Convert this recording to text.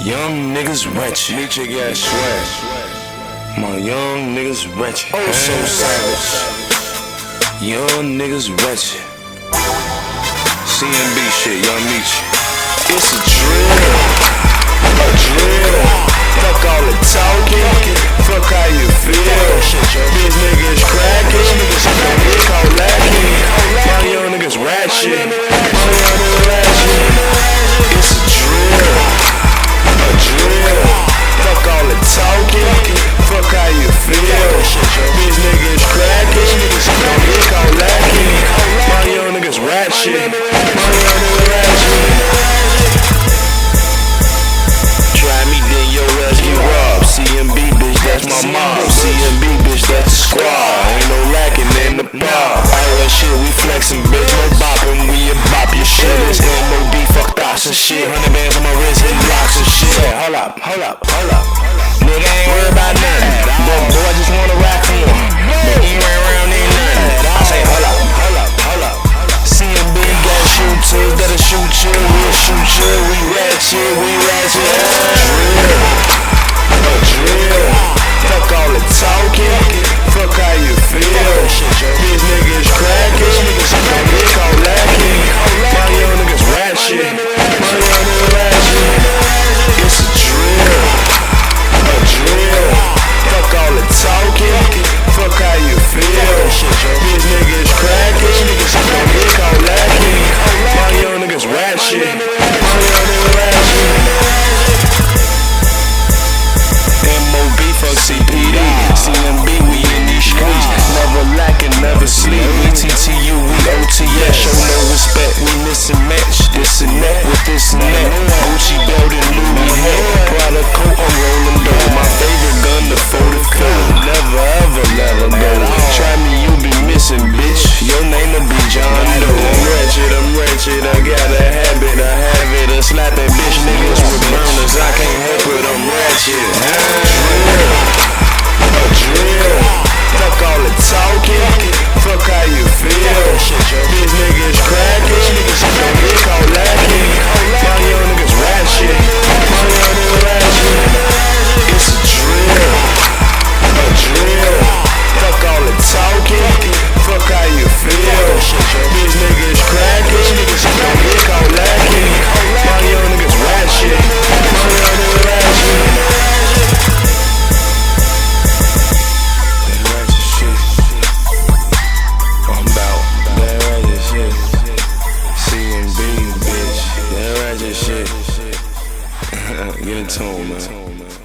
Young niggas Ratchet. Meechie got swag. My young niggas Ratchet. Oh, so savage. Young niggas Ratchet. CNB shit, young Meech. It's a drill. A drill. Fuck all the talking. Fuck how you feel. These niggas cracking. They call lacking. My young niggas Ratchet. My young niggas ratchet. It's a drill. A drill. Fuck all the talking. Fuck how you feel. These niggas cracking. They call lacking. My young niggas Ratchet. My young niggas ratchet. Try me, then your ass get robbed. CNB bitch, that's my mom. CNB bitch, that's the squad. Ain't no lacking in the bar. Pirate shit, we flexing, bitch. No bopping, we a bop your shit. It's MOB, fuck thoughts and shit. 100 bands on my wrist and blocks and shit. Hold up. Nigga ain't worried about nothing. But boy, just wanna rap for him. But he ran around, ain't nothing. I say, hold up. CNB got shooters that'll shoot you. We'll shoot you. We ratchet. A drill. Fuck all the talking. Fuck how you feel. These niggas cracking. They call lacking. My young niggas Ratchet. My young niggas ratchet. It's a drill. A drill. Fuck all the talking. Fuck how you feel. These niggas cracking. They call lacking. My young niggas Ratchet. My young niggas ratchet. MOB fuck CPD. CNB, we in these streets. Never lacking, never sleep. We TTU, we OTS. Show no respect, we miss and match. This and that with this and that. Gucci belt and Louis hat. Prada coat, I'm rolling dough. My favorite gun, the 44. Never ever let her go. Try me, you be missing, bitch. Your name will be John Doe. I'm ratchet, I got a habit, I have it. A slapping bitch niggas with burners. I can't help it, I'm ratchet. A drill. Fuck all the talking. Fuck how you feel. These niggas cracking. They call lacking. My young niggas Ratchet. My young niggas ratchet. It's a drill. A drill. Fuck all the talking. Fuck how you feel. These niggas cracking. They call lacking. My young niggas Ratchet. My young niggas ratchet. Get in tune, man.